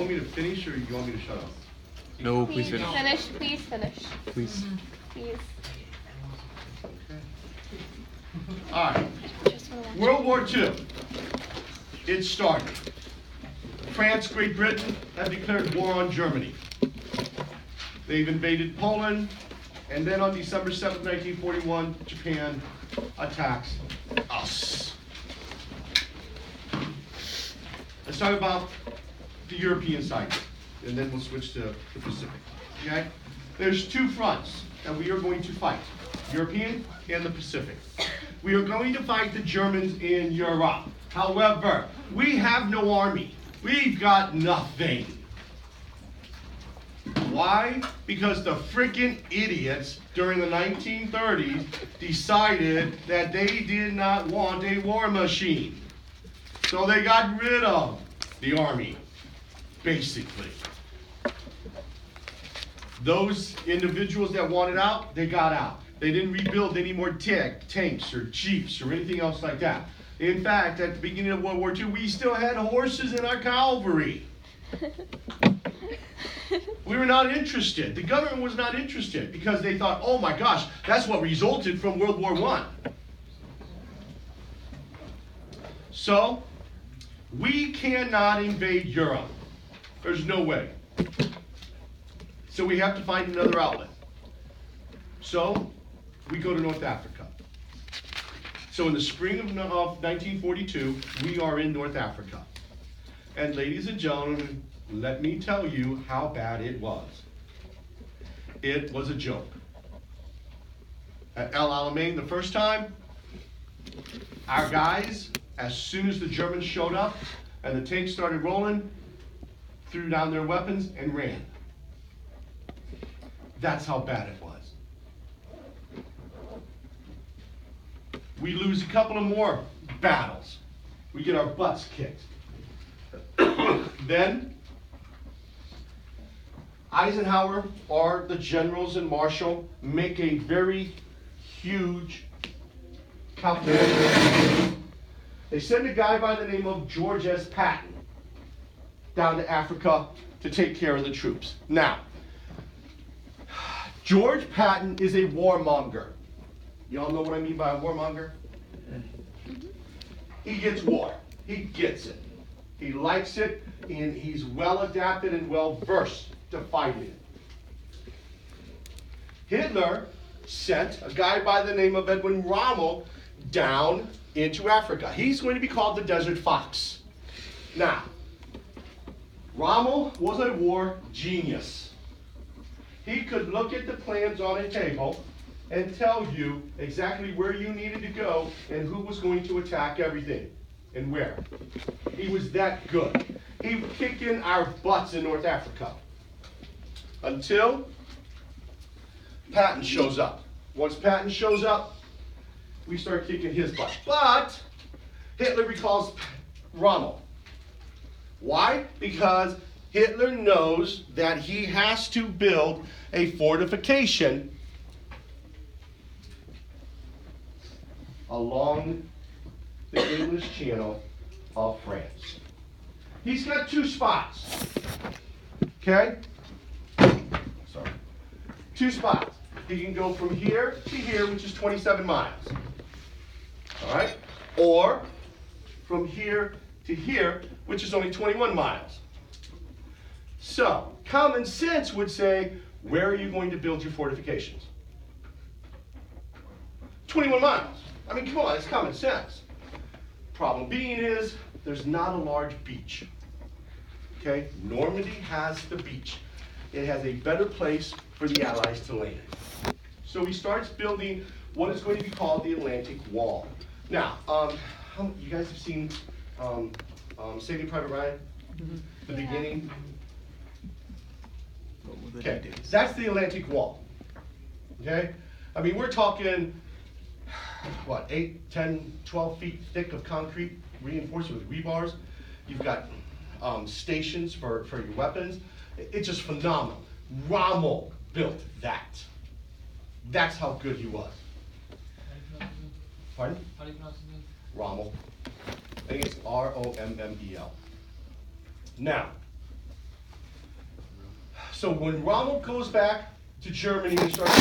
want me to finish or you want me to shut up? No, please finish. Please finish. Please. Please. Okay. All right. World War II. It started. France, Great Britain have declared war on Germany. They've invaded Poland, and then on December 7th, 1941, Japan attacks us. Let's talk about the European side, and then we'll switch to the Pacific. Okay? There's two fronts that we are going to fight, European and the Pacific. We are going to fight the Germans in Europe. However, we have no army. We've got nothing. Why? Because the frickin' idiots during the 1930s decided that they did not want a war machine. So they got rid of the army, basically. Those individuals that wanted out, they got out. They didn't rebuild any more tanks or jeeps or anything else like that. In fact, at the beginning of World War II, we still had horses in our cavalry. We were not interested. The government was not interested because they thought, oh my gosh, that's what resulted from World War I. So, we cannot invade Europe. There's no way. So we have to find another outlet. So, we go to North Africa. So in the spring of 1942, we are in North Africa. And ladies and gentlemen, let me tell you how bad it was. It was a joke. At El Alamein the first time, our guys, as soon as the Germans showed up and the tanks started rolling, threw down their weapons and ran. That's how bad it was. We lose a couple of more battles. We get our butts kicked. Then, Eisenhower or the generals and Marshall make a very huge calculation. They send a guy by the name of George S. Patton down to Africa to take care of the troops. Now, George Patton is a warmonger. Y'all know what I mean by a warmonger? He gets war. He gets it. He likes it, and he's well adapted and well versed to fighting it. Hitler sent a guy by the name of Edwin Rommel down into Africa. He's going to be called the Desert Fox. Now, Rommel was a war genius. He could look at the plans on a table and tell you exactly where you needed to go and who was going to attack everything and where. He was that good. He was kicking our butts in North Africa until Patton shows up. Once Patton shows up, we start kicking his butt. But Hitler recalls Rommel. Why? Because Hitler knows that he has to build a fortification along the English Channel of France. He's got two spots. Okay? Sorry. Two spots. He can go from here to here, which is 27 miles. All right? Or from here to here, which is only 21 miles. So, common sense would say, where are you going to build your fortifications? 21 miles. I mean, come on, it's common sense. Problem being is, there's not a large beach. Okay? Normandy has the beach. It has a better place for the Allies to land. So he starts building what is going to be called the Atlantic Wall. Now, you guys have seen Saving Private Ryan? Mm-hmm. The beginning? Okay, that's the Atlantic Wall. Okay? I mean, we're talking, what, 8, 10, 12 feet thick of concrete reinforced with rebars. You've got stations for your weapons. It's just phenomenal. Rommel built that. That's how good he was. Pardon? How do you pronounce his name? Rommel. I think it's R-O-M-M-E-L. Now, So when Rommel goes back to Germany and starts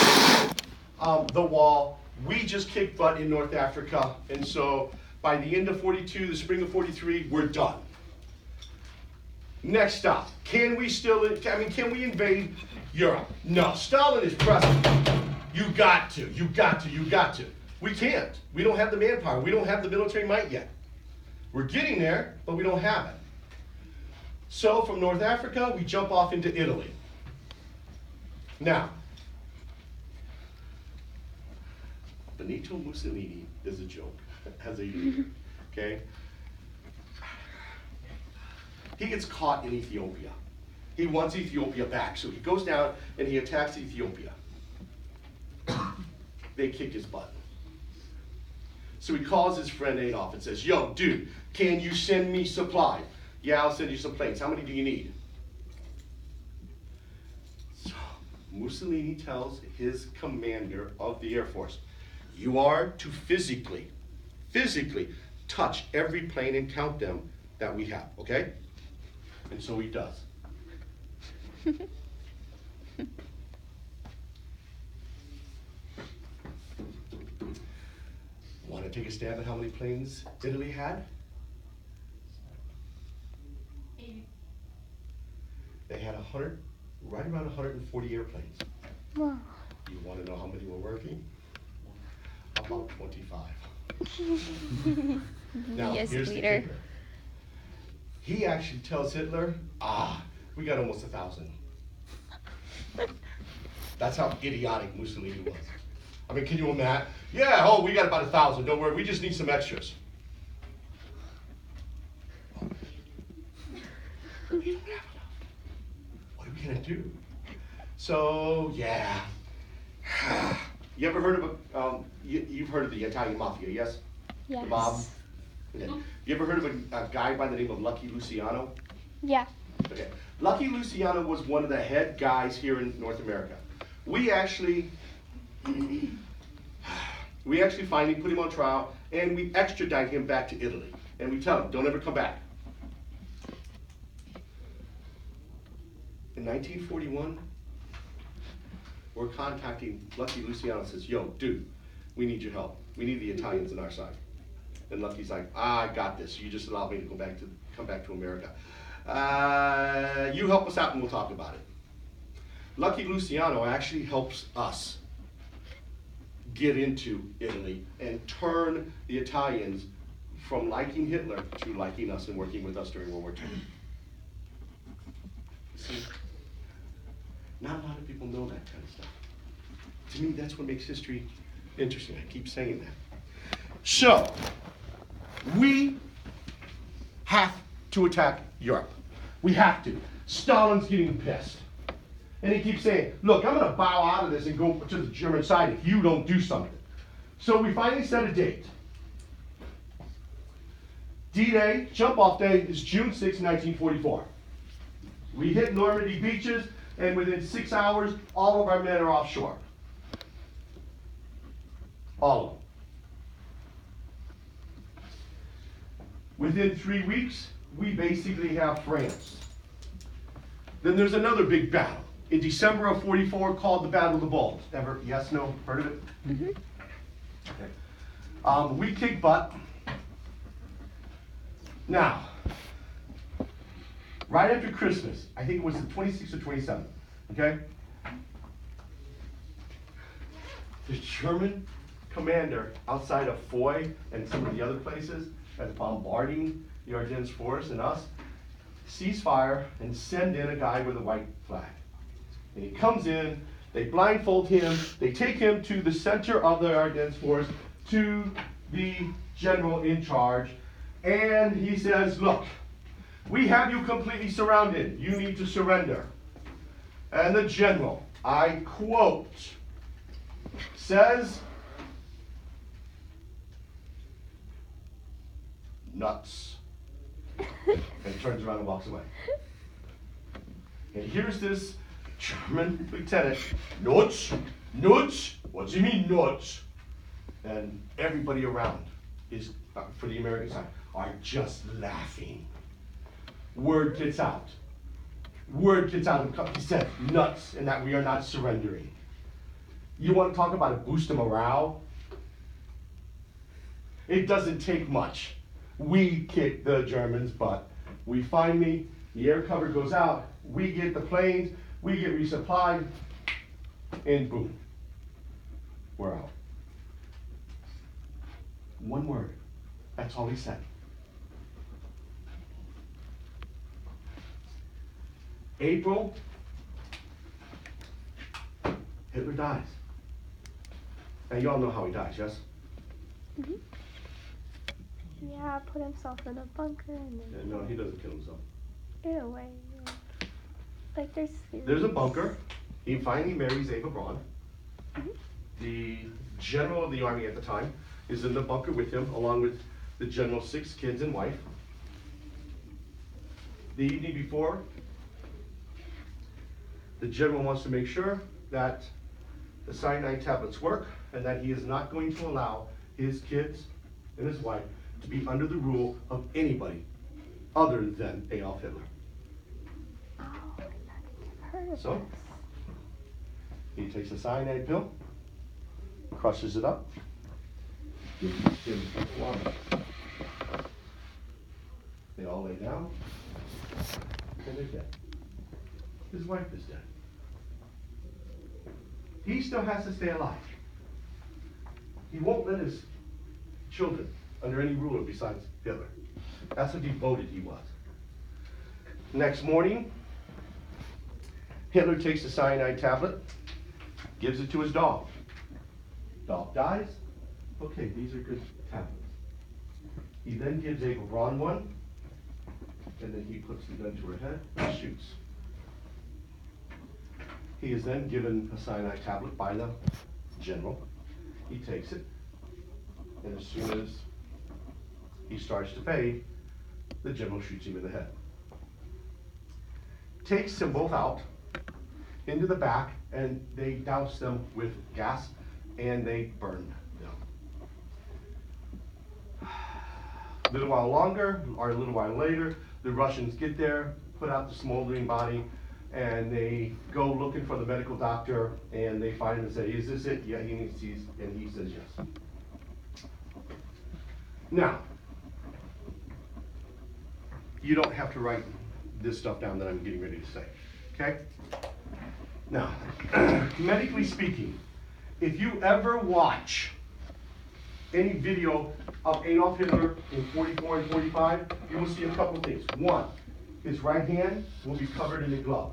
the wall, we just kick butt in North Africa. And so by the end of 42, the spring of 43, we're done. Next stop, can we invade Europe? No, Stalin is pressing. You got to. We can't. We don't have the manpower. We don't have the military might yet. We're getting there, but we don't have it. So from North Africa, we jump off into Italy. Now, Benito Mussolini is a joke as a leader, okay? He gets caught in Ethiopia. He wants Ethiopia back, so he goes down and he attacks Ethiopia. They kick his butt. So he calls his friend Adolf and says, yo, dude, can you send me supplies? Yeah, I'll send you some planes. How many do you need? So Mussolini tells his commander of the Air Force, you are to physically touch every plane and count them that we have, okay? And so he does. Want to take a stab at how many planes Italy had? 80. They had right around 140 airplanes. Wow. You want to know how many were working? About 25. Now, Yes, here's leader. the kicker. He actually tells Hitler, we got almost 1,000. That's how idiotic Mussolini was. I mean, can you imagine? Yeah, we got about 1,000. Don't worry, we just need some extras. We don't have enough. What are we gonna do? So, yeah. You ever heard of you've heard of the Italian mafia, yes? Yes. The mob? Okay. You ever heard of a guy by the name of Lucky Luciano? Yeah. Okay. Lucky Luciano was one of the head guys here in North America. We actually finally put him on trial and we extradite him back to Italy. And we tell him, don't ever come back. In 1941, we're contacting Lucky Luciano and says, yo, dude, we need your help. We need the Italians on our side. And Lucky's like, I got this. You just allow me to come back to America. You help us out and we'll talk about it. Lucky Luciano actually helps us get into Italy and turn the Italians from liking Hitler to liking us and working with us during World War II. See, not a lot of people know that kind of stuff. To me, that's what makes history interesting. I keep saying that. So, we have to attack Europe. We have to. Stalin's getting pissed. And he keeps saying, look, I'm going to bow out of this and go to the German side if you don't do something. So we finally set a date. D-Day, jump-off day, is June 6, 1944. We hit Normandy beaches, and within 6 hours, all of our men are offshore. All of them. Within 3 weeks, we basically have France. Then there's another big battle. In December of 44, called the Battle of the Bulge. Ever, yes, no, heard of it? Mm-hmm. Okay. We kick butt. Now, right after Christmas, I think it was the 26th or 27th, okay? The German commander outside of Foy and some of the other places that's bombarding the Ardennes forest and us, cease fire and send in a guy with a white flag. And he comes in, they blindfold him, they take him to the center of the Ardennes forest, to the general in charge, and he says, look, we have you completely surrounded. You need to surrender. And the general, I quote, says, nuts. And turns around and walks away. And here's this German lieutenant, nuts, nuts, what do you mean nuts? And everybody around is, for the American side, are just laughing. Word gets out. word gets out of the he said nuts, and that we are not surrendering. You want to talk about a boost of morale? It doesn't take much. We kick the Germans' butt. We finally, the air cover goes out, we get the planes, we get resupplied, and boom, we're out. One word. That's all he said. April, Hitler dies. Now you all know how he dies, yes? Mhm. Yeah, put himself in a bunker and then. No, he doesn't kill himself. In a way, yeah. Like there's. There's a bunker. He finally marries Ava Braun. Mhm. The general of the army at the time is in the bunker with him, along with the general's 6 kids and wife. The evening before, the general wants to make sure that the cyanide tablets work and that he is not going to allow his kids and his wife to be under the rule of anybody other than Adolf Hitler. Oh, I've heard of So? this. He takes a cyanide pill, crushes it up, gives him water. They all lay down, and they're dead. His wife is dead. He still has to stay alive. He won't let his children under any ruler besides Hitler. That's how devoted he was. Next morning, Hitler takes the cyanide tablet, gives it to his dog. Dog dies. Okay, these are good tablets. He then gives Ava Braun one, and then he puts the gun to her head and shoots. He is then given a cyanide tablet by the general. He takes it, and as soon as he starts to fade, the general shoots him in the head. Takes them both out into the back, and they douse them with gas, and they burn them. A little while longer, or a little while later, the Russians get there, put out the smoldering body, and they go looking for the medical doctor, and they find him and say, "Is this it?" Yeah, he sees, and he says yes. Now, you don't have to write this stuff down that I'm getting ready to say, okay? Now, medically speaking, if you ever watch any video of Adolf Hitler in 44 and 45, you will see a couple of things. One, his right hand will be covered in a glove.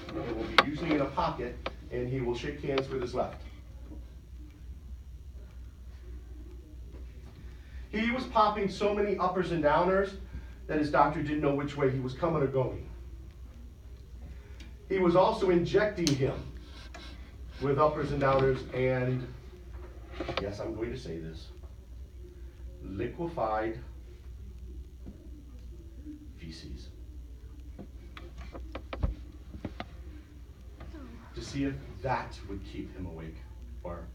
It will be usually in a pocket, and he will shake hands with his left. He was popping so many uppers and downers that his doctor didn't know which way he was coming or going. He was also injecting him with uppers and downers and, yes, I'm going to say this, liquefied feces. To see if that would keep him awake or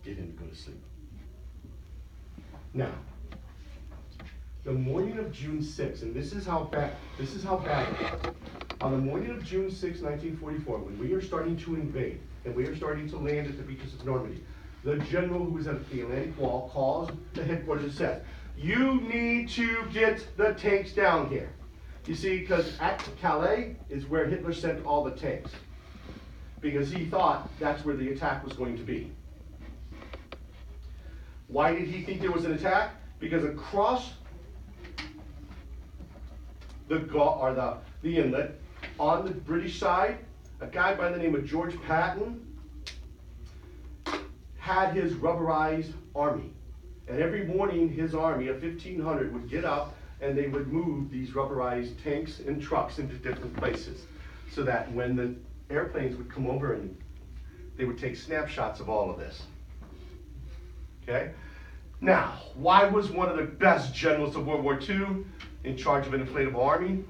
get him to go to sleep. Now, the morning of June 6th, and this is how bad it is. On the morning of June 6, 1944, when we are starting to invade and we are starting to land at the beaches of Normandy, the general who was at the Atlantic Wall calls the headquarters and says, "You need to get the tanks down here." You see, because at Calais is where Hitler sent all the tanks, because he thought that's where the attack was going to be. Why did he think there was an attack? Because across the inlet, on the British side, a guy by the name of George Patton had his rubberized army. And every morning his army of 1,500 would get up and they would move these rubberized tanks and trucks into different places, so that when the airplanes would come over and they would take snapshots of all of this. Okay? Now, why was one of the best generals of World War II in charge of an inflatable army?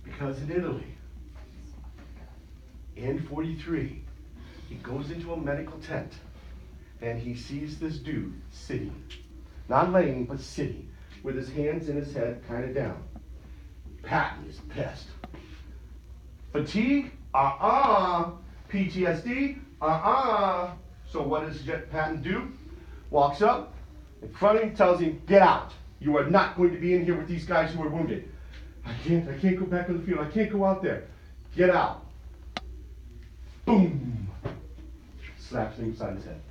Because in Italy, in 43, he goes into a medical tent and he sees this dude sitting, not laying, but sitting, with his hands in his head, kind of down. Patton is pissed. Fatigue? PTSD? So what does Patton do? Walks up in front of him, tells him, get out. You are not going to be in here with these guys who are wounded. I can't go back on the field. I can't go out there. Get out. Boom. Slaps him inside his head.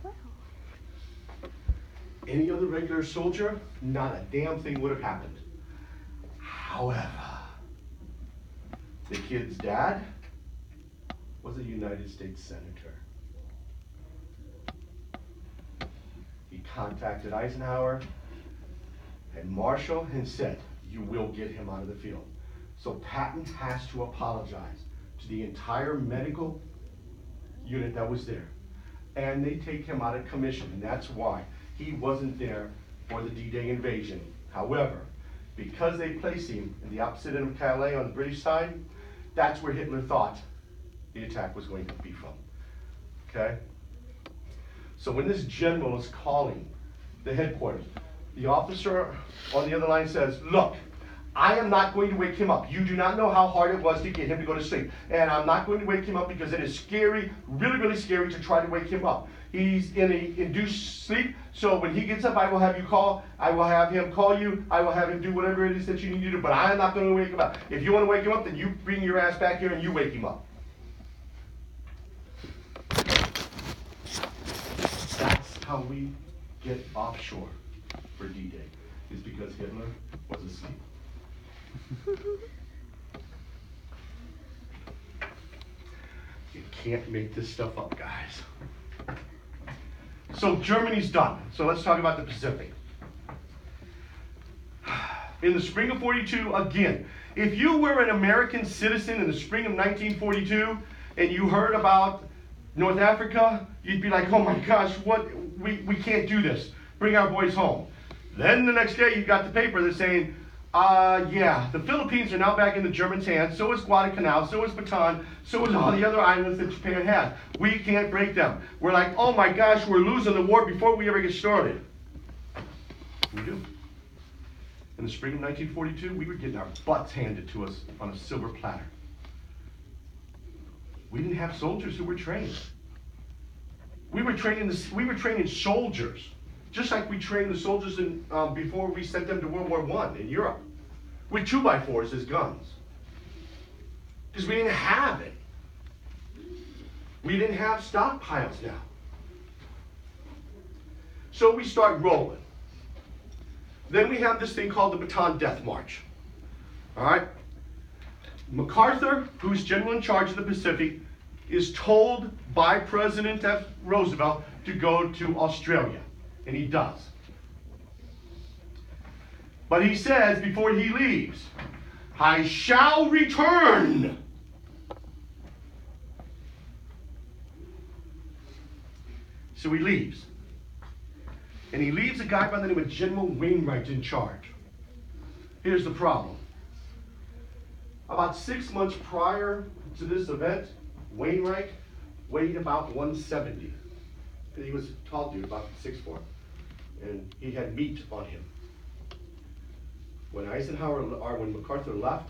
Wow. Any other regular soldier, not a damn thing would have happened. However, the kid's dad was a United States Senator. He contacted Eisenhower and Marshall and said, you will get him out of the field. So Patton has to apologize to the entire medical unit that was there. And they take him out of commission, and that's why he wasn't there for the D-Day invasion. However, because they placed him in the opposite end of Calais on the British side, that's where Hitler thought the attack was going to be from. Okay? So when this general is calling the headquarters, the officer on the other line says, look, I am not going to wake him up. You do not know how hard it was to get him to go to sleep. And I'm not going to wake him up because it is scary, really, really scary to try to wake him up. He's in a induced sleep, so when he gets up, I will have you call. I will have him call you. I will have him do whatever it is that you need to do, but I am not going to wake him up. If you want to wake him up, then you bring your ass back here and you wake him up. That's how we get offshore for D-Day, is because Hitler was asleep. You can't make this stuff up, guys. So Germany's done. So let's talk about the Pacific. In the spring of 42, again, if you were an American citizen in the spring of 1942 and you heard about North Africa, you'd be like, oh my gosh, we can't do this. Bring our boys home. Then the next day you got the paper that's saying, yeah, the Philippines are now back in the Germans' hands, so is Guadalcanal, so is Bataan, so is all the other islands that Japan had. We can't break them. We're like, oh my gosh, we're losing the war before we ever get started. We do. In the spring of 1942, we were getting our butts handed to us on a silver platter. We didn't have soldiers who were trained. We were training soldiers. Just like we trained the soldiers before we sent them to World War I in Europe, with 2x4s as guns. Because we didn't have it. We didn't have stockpiles now. So we start rolling. Then we have this thing called the Bataan Death March. All right? MacArthur, who's general in charge of the Pacific, is told by President F. Roosevelt to go to Australia. And he does. But he says before he leaves, I shall return. So he leaves. And he leaves a guy by the name of General Wainwright in charge. Here's the problem. About 6 months prior to this event, Wainwright weighed about 170. And he was a tall dude, about 6'4". And he had meat on him. When when MacArthur left,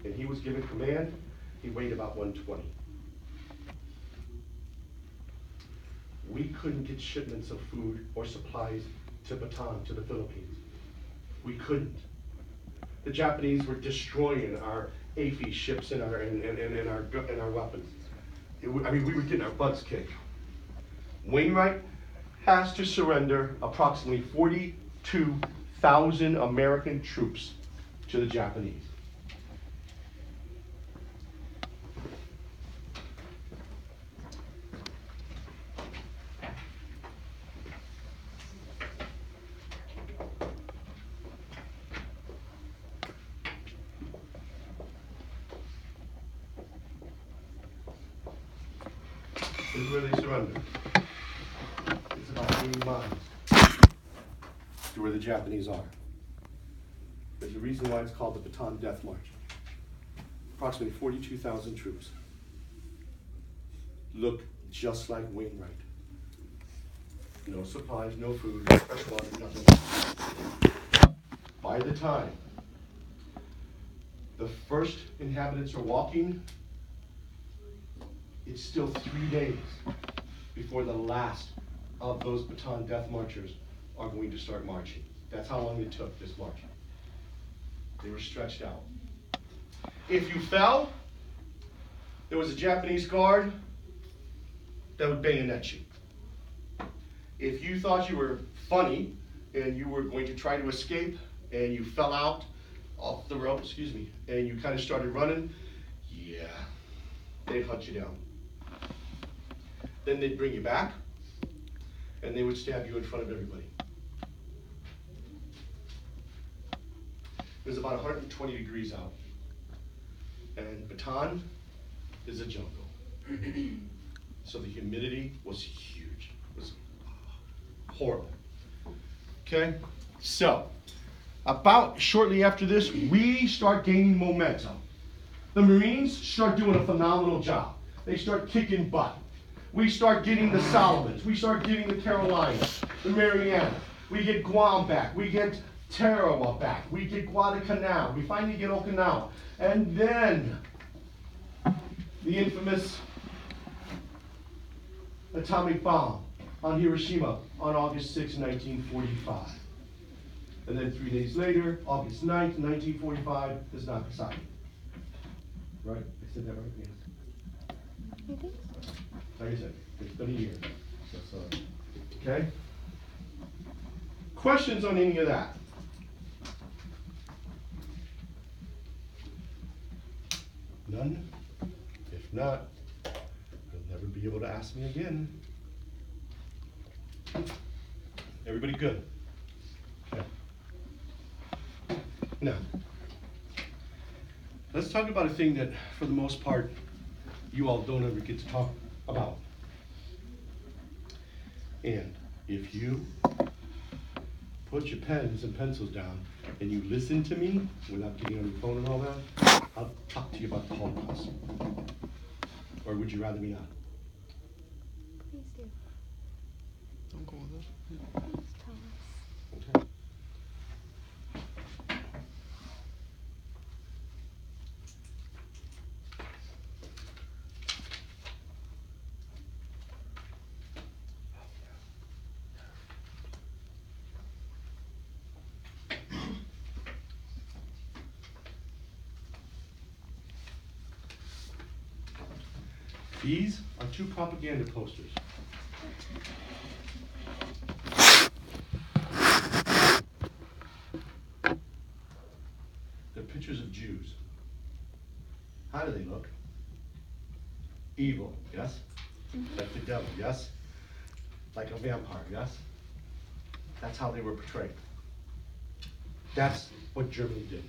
and he was given command, he weighed about 120. We couldn't get shipments of food or supplies to Bataan, to the Philippines. We couldn't. The Japanese were destroying our APUSH ships and our weapons. We were getting our butts kicked. Wainwright has to surrender approximately 42,000 American troops to the Japanese. This is where they surrender. It's about 80 miles to where the Japanese are. There's a reason why it's called the Bataan Death March. Approximately 42,000 troops. Look just like Wainwright. No supplies, no food, no fresh water, nothing. By the time the first inhabitants are walking, it's still 3 days before the last of those Bataan death marchers are going to start marching. That's how long it took this march. They were stretched out. If you fell, there was a Japanese guard that would bayonet you. If you thought you were funny and you were going to try to escape and you fell out off the rope, and you kind of started running, yeah, they'd hunt you down. Then they'd bring you back and they would stab you in front of everybody. It was about 120 degrees out. And Bataan is a jungle. So the humidity was huge. It was horrible. Okay? So, about shortly after this, we start gaining momentum. The Marines start doing a phenomenal job. They start kicking butt. We start getting the Solomons. We start getting the Carolinas, the Mariana. We get Guam back. We get Tarawa back. We get Guadalcanal. We finally get Okinawa. And then the infamous atomic bomb on Hiroshima on August 6, 1945. And then 3 days later, August 9th, 1945, is Nagasaki. Right? I said that right? Yes. You think? Like I said, it's been a year. So, okay? Questions on any of that? None? If not, you'll never be able to ask me again. Everybody good? Okay. Now, let's talk about a thing that, for the most part, you all don't ever get to talk about. And if you put your pens and pencils down and you listen to me without getting on your phone and all that, I'll talk to you about the Holocaust. Or would you rather me not? Please do. I'm cool with it. Please tell us. Okay. These are two propaganda posters. They're pictures of Jews. How do they look? Evil, yes? Like the devil, yes? Like a vampire, yes? That's how they were portrayed. That's what Germany did.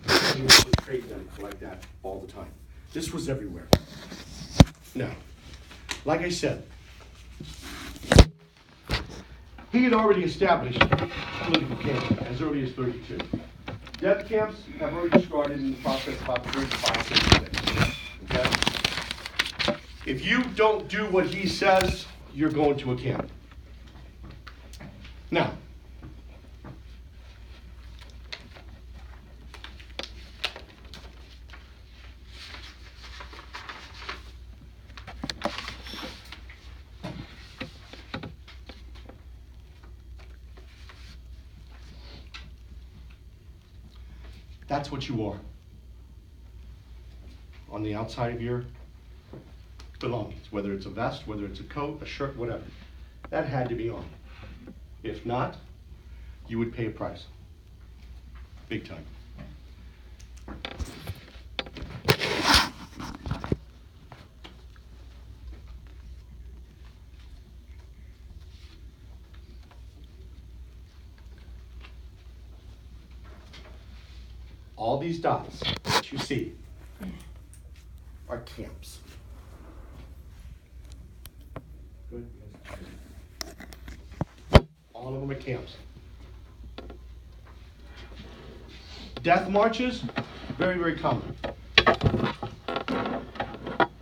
They portrayed them like that all the time. This was everywhere. Now, like I said, he had already established political camps as early as 32. Death camps have already started in the process about 35, 36. Okay? If you don't do what he says, you're going to a camp. Now, that's what you are on the outside of your belongings, whether it's a vest, whether it's a coat, a shirt, whatever. That had to be on. If not, you would pay a price. Big time. All these dots that you see are camps. Good. All of them are camps. Death marches, very, very common.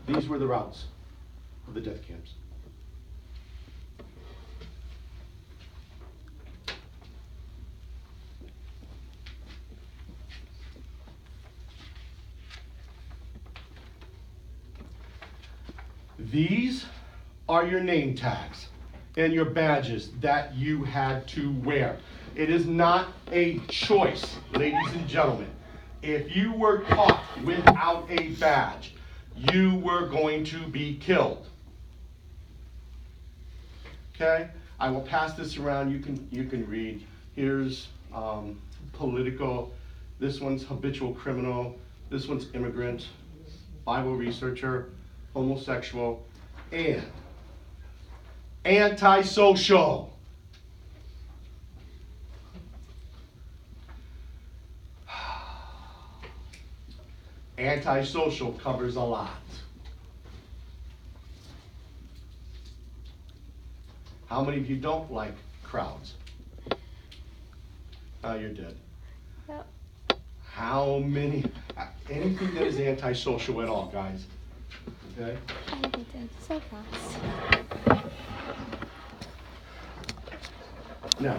These were the routes of the death camps. These are your name tags and your badges that you had to wear. It is not a choice, ladies and gentlemen. If you were caught without a badge, you were going to be killed. Okay? I will pass this around. You can read. Here's political. This one's habitual criminal. This one's immigrant, Bible researcher, homosexual, and antisocial. Antisocial covers a lot. How many of you don't like crowds? Oh, you're dead. Yep. How many, anything that is antisocial at all, guys? Okay? Oh, you did so fast. Now,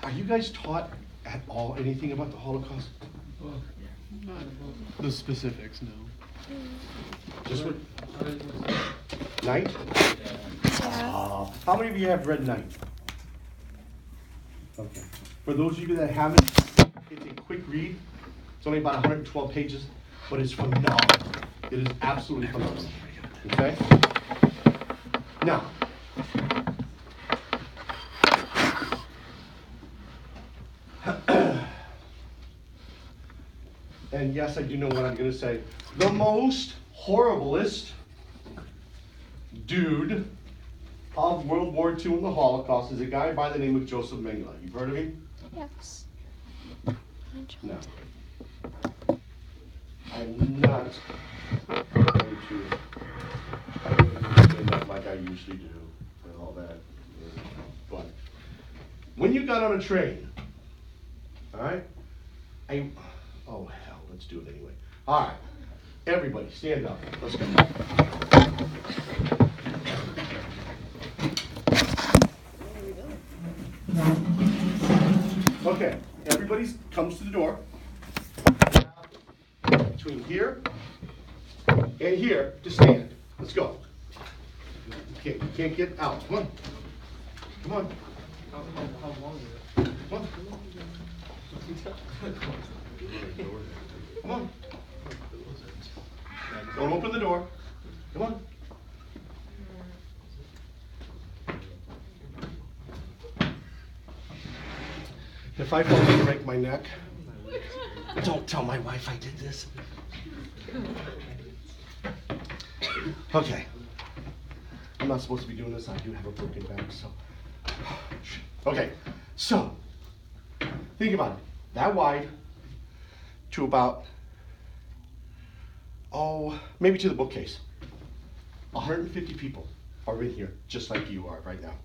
are you guys taught at all anything about the Holocaust? Not the specifics, no. Just what? Night? Yeah. How many of you have read Night? Okay. For those of you that haven't, it's a quick read. It's only about 112 pages, but it's phenomenal. It is absolutely phenomenal. Okay? Now, and yes, I do know what I'm going to say. The most horriblest dude of World War II and the Holocaust is a guy by the name of Joseph Mengele. You've heard of him? Yes. No. I'm not going to stand up like I usually do and all that. But when you got on a train, all right? Oh hell, let's do it anyway. All right, everybody, stand up. Let's go. Okay, everybody comes to the door. Between here and here to stand. Let's go. You can't get out. Come on. Come on. How long is it? Come on. Come on. Don't open the door. Come on. If I fall and break my neck, don't tell my wife I did this. Okay. I'm not supposed to be doing this. I do have a broken back, so. Okay, so think about it. That wide to about, maybe to the bookcase. 150 people are in here, just like you are right now.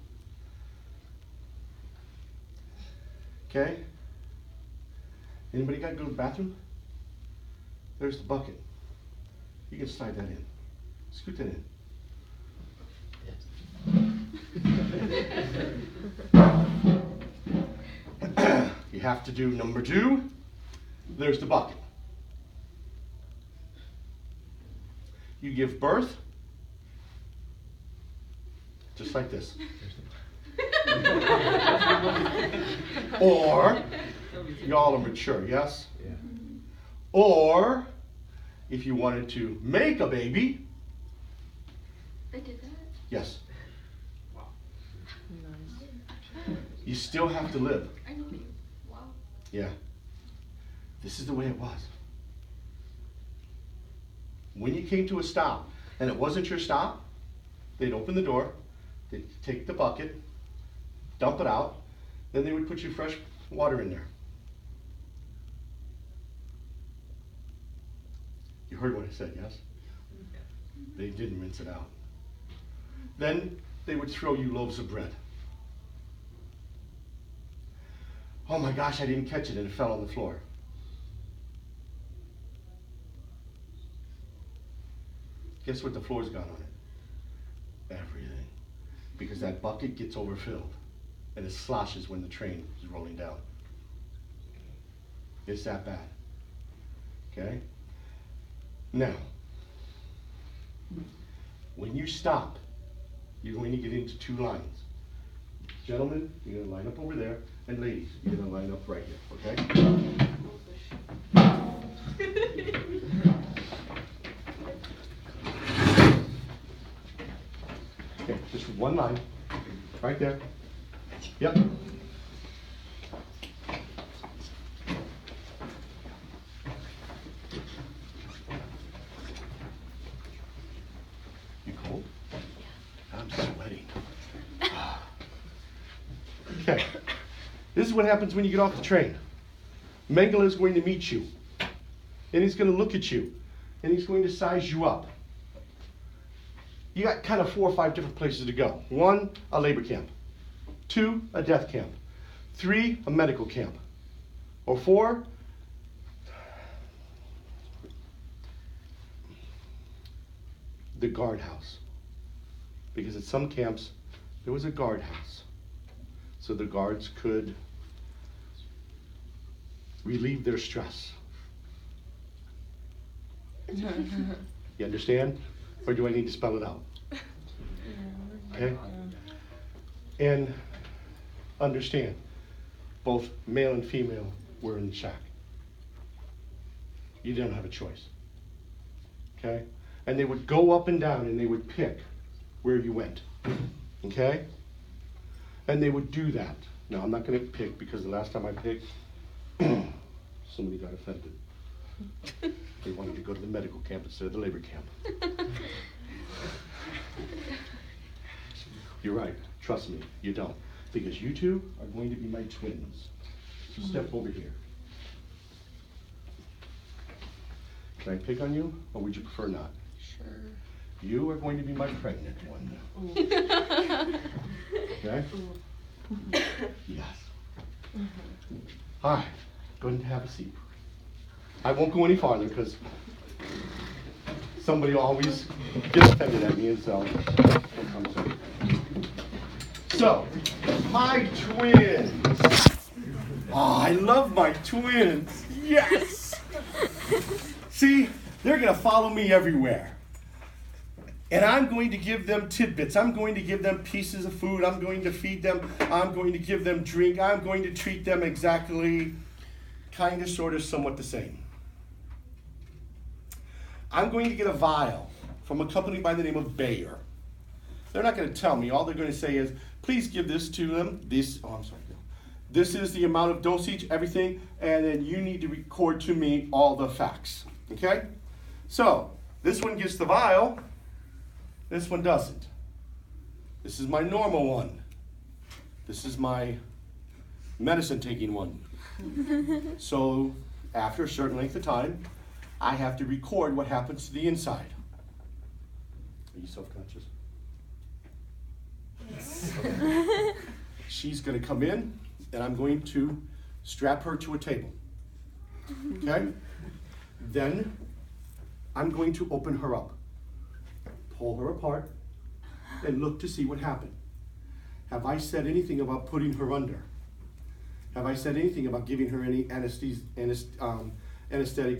Okay? Anybody got to go to the bathroom? There's the bucket. You can slide that in. Scoot that in. You have to do number 2. There's the bucket. You give birth, just like this. Or, y'all are mature, yes? Yeah. Or, if you wanted to make a baby. They did that? Yes. Wow. You still have to live. I know you. Wow. Yeah. This is the way it was. When you came to a stop, and it wasn't your stop, they'd open the door, they'd take the bucket, dump it out, then they would put you fresh water in there. You heard what I said, yes? They didn't rinse it out. Then they would throw you loaves of bread. Oh my gosh, I didn't catch it and it fell on the floor. Guess what the floor's got on it? Everything. Because that bucket gets overfilled and it sloshes when the train is rolling down. It's that bad. Okay? Now, when you stop, you're going to get into two lines. Gentlemen, you're gonna line up over there, and ladies, you're gonna line up right here, okay? Okay, just one line, right there. Yep. You cold? I'm sweating. Okay, this is what happens when you get off the train. Mengele is going to meet you, and he's going to look at you, and he's going to size you up. You got kind of 4 or 5 different places to go. 1, a labor camp. 2, a death camp. 3, a medical camp. Or 4, the guardhouse. Because at some camps, there was a guardhouse. So the guards could relieve their stress. You understand? Or do I need to spell it out? Okay? And understand, both male and female were in the shack. You didn't have a choice. Okay? And they would go up and down and they would pick where you went. Okay? And they would do that. Now, I'm not going to pick because the last time I picked, somebody got offended. They wanted to go to the medical camp instead of the labor camp. You're right. Trust me, you don't. Because you two are going to be my twins. So step over here. Can I pick on you, or would you prefer not? Sure. You are going to be my pregnant one. Okay? Yes. All right. Go ahead and have a seat. I won't go any farther because somebody always gets offended at me, and so I'm sorry. So, my twins. Oh, I love my twins. Yes. See, they're gonna follow me everywhere. And I'm going to give them tidbits. I'm going to give them pieces of food. I'm going to feed them. I'm going to give them drink. I'm going to treat them exactly, kind of, sort of, somewhat the same. I'm going to get a vial from a company by the name of Bayer. They're not going to tell me. All they're going to say is, please give this to them. This is the amount of dosage, everything, and then you need to record to me all the facts. Okay? So, this one gets the vial. This one doesn't. This is my normal one. This is my medicine taking one. So after a certain length of time, I have to record what happens to the inside. Are you self-conscious? Okay. She's going to come in, and I'm going to strap her to a table. Okay? Then I'm going to open her up. Pull her apart and look to see what happened. Have I said anything about putting her under? Have I said anything about giving her any anesthetic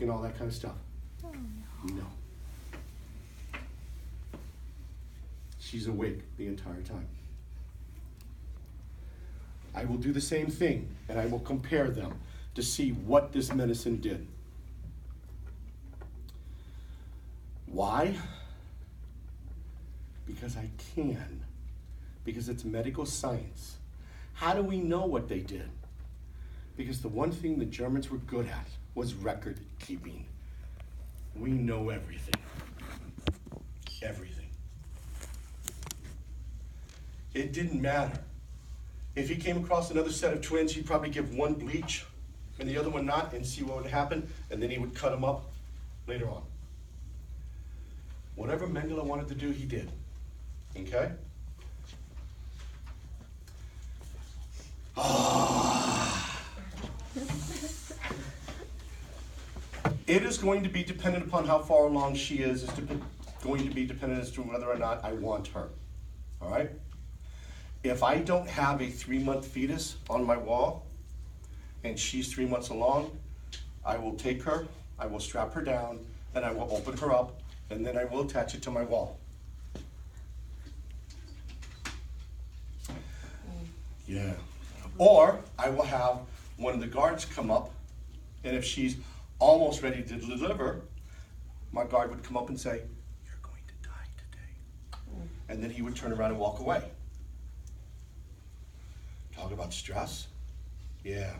and all that kind of stuff? Oh, No. She's awake the entire time. I will do the same thing, and I will compare them to see what this medicine did. Why? Because I can. Because it's medical science. How do we know what they did? Because the one thing the Germans were good at was record keeping. We know everything. Everything. It didn't matter. If he came across another set of twins, he'd probably give one bleach and the other one not and see what would happen, and then he would cut them up later on. Whatever Mengele wanted to do, he did. Okay? It is going to be dependent upon how far along she is. It's going to be dependent as to whether or not I want her. All right? If I don't have a 3-month fetus on my wall and she's 3 months along, I will take her, I will strap her down, and I will open her up, and then I will attach it to my wall. Yeah. Or I will have one of the guards come up, and if she's almost ready to deliver, my guard would come up and say, "You're going to die today." And then he would turn around and walk away. Talk about stress. Yeah.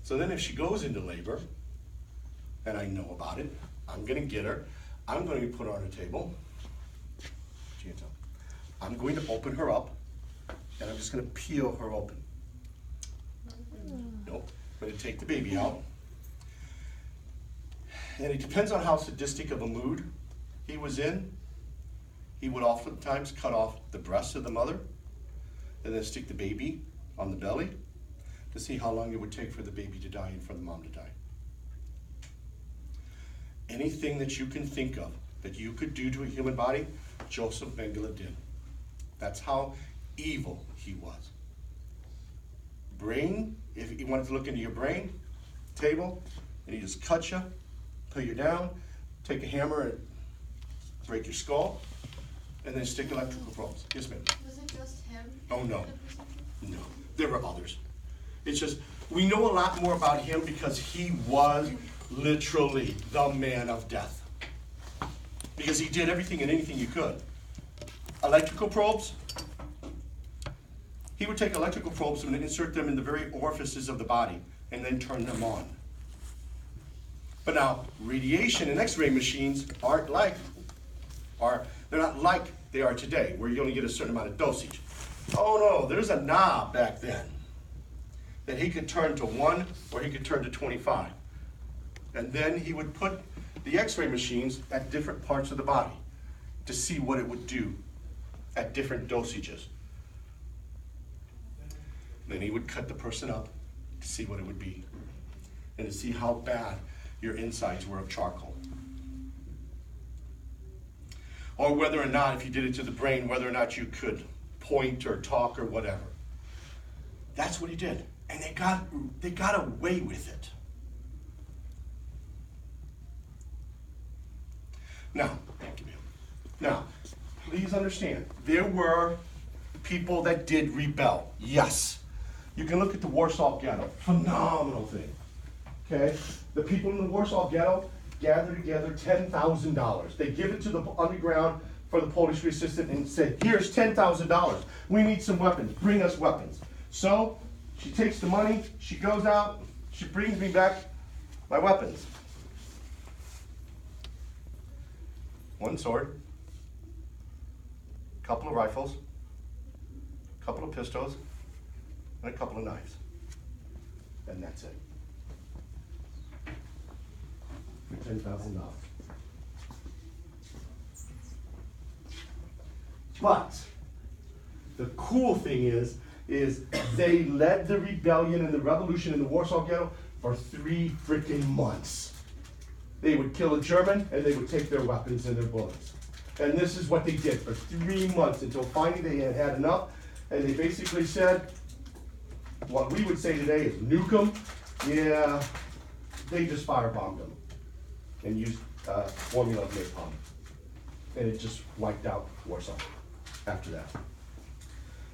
So then if she goes into labor, and I know about it, I'm going to get her, I'm going to put her on a table. I'm going to open her up, and I'm just going to peel her open. Nope. I'm going to take the baby out. And it depends on how sadistic of a mood he was in. He would oftentimes cut off the breasts of the mother and then stick the baby on the belly to see how long it would take for the baby to die and for the mom to die. Anything that you can think of that you could do to a human body, Joseph Mengele did. That's how evil he was. Brain, if you wanted to look into your brain, table, and he just cut you, put you down, take a hammer and break your skull, and then stick electrical probes. Yes, ma'am. Was it just him? Oh, no. No. There were others. It's just, we know a lot more about him because he was literally the man of death. Because he did everything and anything you could. Electrical probes. He would take electrical probes and insert them in the very orifices of the body and then turn them on. But now, radiation and X-ray machines they're not like they are today, where you only get a certain amount of dosage. Oh no, there's a knob back then that he could turn to 1 or he could turn to 25. And then he would put the X-ray machines at different parts of the body to see what it would do at different dosages. Then he would cut the person up to see what it would be and to see how bad your insides were of charcoal. Or whether or not, if you did it to the brain, whether or not you could point or talk or whatever. That's what he did. And they got away with it. Now, thank you, ma'am. Now, please understand, there were people that did rebel. Yes. You can look at the Warsaw Ghetto. Phenomenal thing. Okay? The people in the Warsaw Ghetto gather together $10,000. They give it to the underground for the Polish resistance and say, "Here's $10,000. We need some weapons. Bring us weapons." So she takes the money, she goes out, she brings me back my weapons. One sword, a couple of rifles, a couple of pistols, and a couple of knives. And that's it. For $10,000. But the cool thing is they led the rebellion and the revolution in the Warsaw Ghetto for 3 freaking months. They would kill a German and they would take their weapons and their bullets. And this is what they did for 3 months until finally they had had enough. And they basically said, what we would say today is nuke them. Yeah, they just firebombed them and used formula of napalm. And it just wiped out Warsaw after that.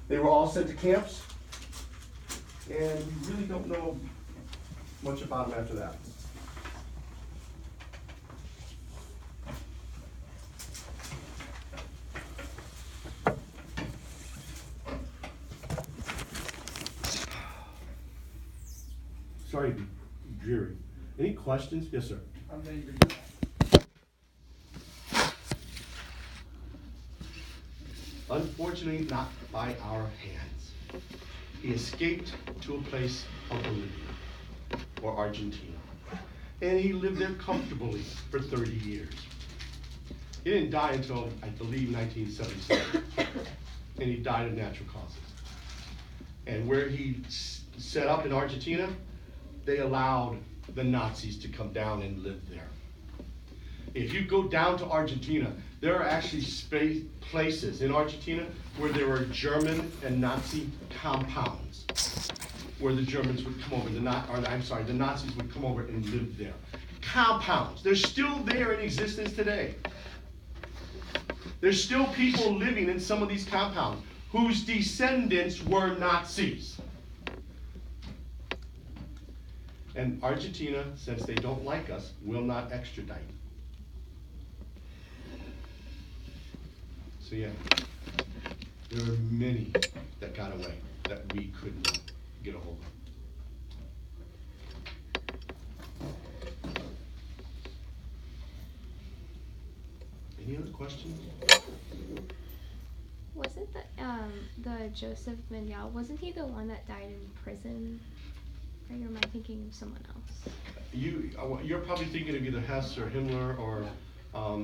They were all sent to camps, and we really don't know much about them after that. Sorry to be dreary. Any questions? Yes, sir. I'm ready to read that. Unfortunately, not by our hands. He escaped to a place of Bolivia or Argentina. And he lived there comfortably for 30 years. He didn't die until, I believe, 1977. And he died of natural causes. And where he set up in Argentina, they allowed the Nazis to come down and live there. If you go down to Argentina, there are actually places in Argentina where there were German and Nazi compounds, where the Germans would come over, the Nazis would come over and live there. compounds. They're still there in existence today. There's still people living in some of these compounds whose descendants were Nazis. And Argentina, since they don't like us, will not extradite. So yeah, there are many that got away that we could not get a hold of. Any other questions? Wasn't the Joseph Mendel, wasn't he the one that died in prison? Or am I thinking of someone else? You're probably thinking of either Hess or Himmler or a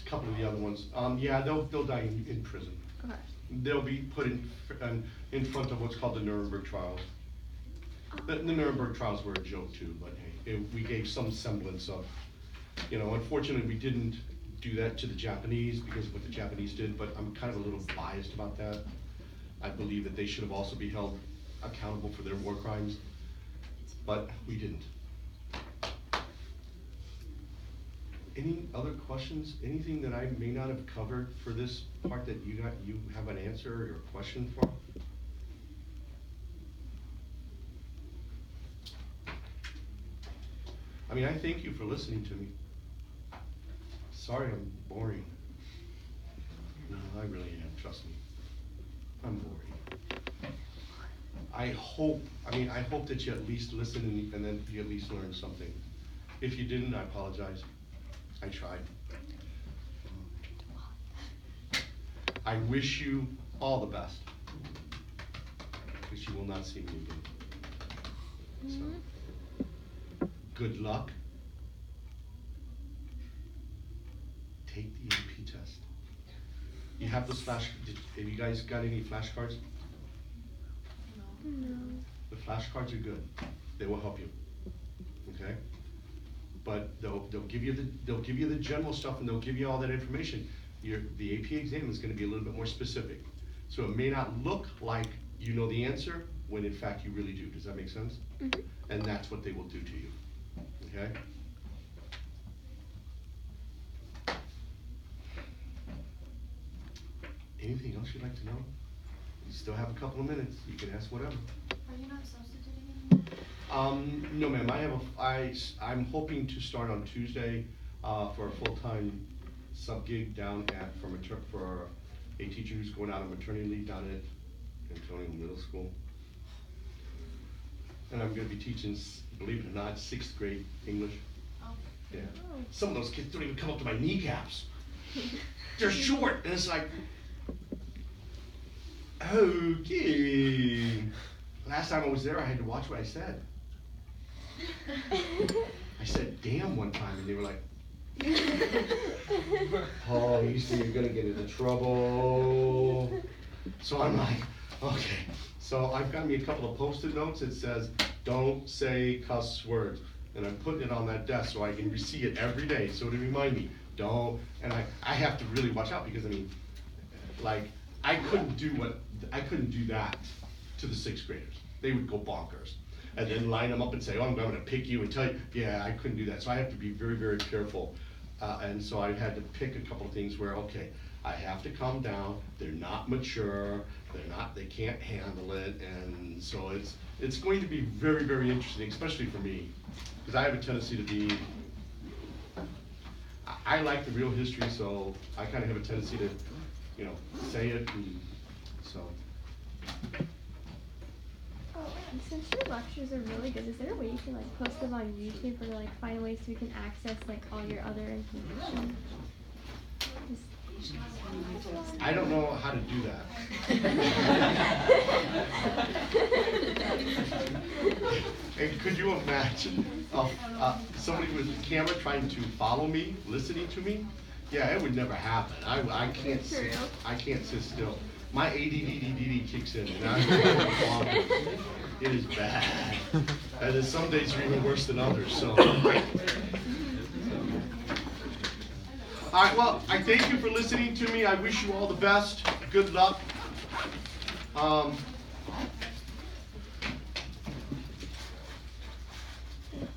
couple of the other ones. Yeah, they'll die in prison. Okay. They'll be put in front of what's called the Nuremberg trials. The Nuremberg trials were a joke too, but hey, we gave some semblance of, unfortunately we didn't do that to the Japanese because of what the Japanese did, but I'm kind of a little biased about that. I believe that they should have also be held accountable for their war crimes, but we didn't. Any other questions? Anything that I may not have covered for this part that you have an answer or a question for? I mean, I thank you for listening to me. Sorry I'm boring. No, I really am, trust me. I'm boring. I hope that you at least listen and then you at least learn something. If you didn't, I apologize. I tried. I wish you all the best, because you will not see me again. So, good luck. Take the AP test. You have those have you guys got any flashcards? No. The flashcards are good. They will help you. Okay? But they'll give you the general stuff and they'll give you all that information. The AP exam is going to be a little bit more specific. So it may not look like you know the answer when in fact you really do. Does that make sense? Mm-hmm. And that's what they will do to you. Okay? Anything else you'd like to know? You still have a couple of minutes. You can ask whatever. Are you not substituting anymore? No, ma'am. I'm hoping to start on Tuesday for a full-time sub gig down at for a teacher who's going out on maternity leave down at Antonio Middle School, and I'm going to be teaching, believe it or not, 6th grade English. Oh. Yeah. Some of those kids don't even come up to my kneecaps. They're short, and it's like, okay. Last time I was there, I had to watch what I said. I said damn one time, and they were like, oh, Easton, you're gonna get into trouble. So I'm like, okay. So I've got me a couple of Post-it notes that says, don't say cuss words. And I'm putting it on that desk so I can see it every day, so to remind me, don't. And I have to really watch out because, I mean, like, I couldn't do that to the 6th graders. They would go bonkers. And then line them up and say, oh, I'm going to pick you and tell you. Yeah, I couldn't do that. So I have to be very, very careful. And so I had to pick a couple of things where, okay, I have to calm down. They're not mature. They can't handle it. And so it's going to be very, very interesting, especially for me, because I have a tendency to be, I like the real history, so I kind of have a tendency to, say it, and so. Oh, and since your lectures are really good, is there a way you can like post them on YouTube or like find ways so we can access like all your other information? I don't know how to do that. And could you imagine somebody with a camera trying to follow me, listening to me? Yeah, it would never happen. I can't sit still. My ADD kicks in, and I'm it is bad. And then some days are even worse than others. So. All right, well, I thank you for listening to me. I wish you all the best. Good luck. Thank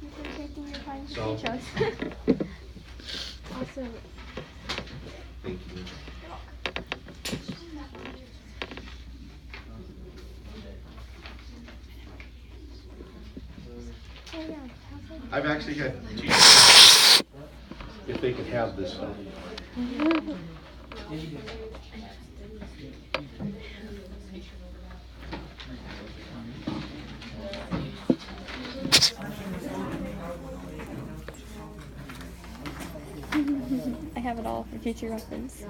you for taking your time So, Hey, Chuck. Also, thank you. oh yeah, how's that? I've actually had teachers, if they could have this stuff. I have it all for future reference.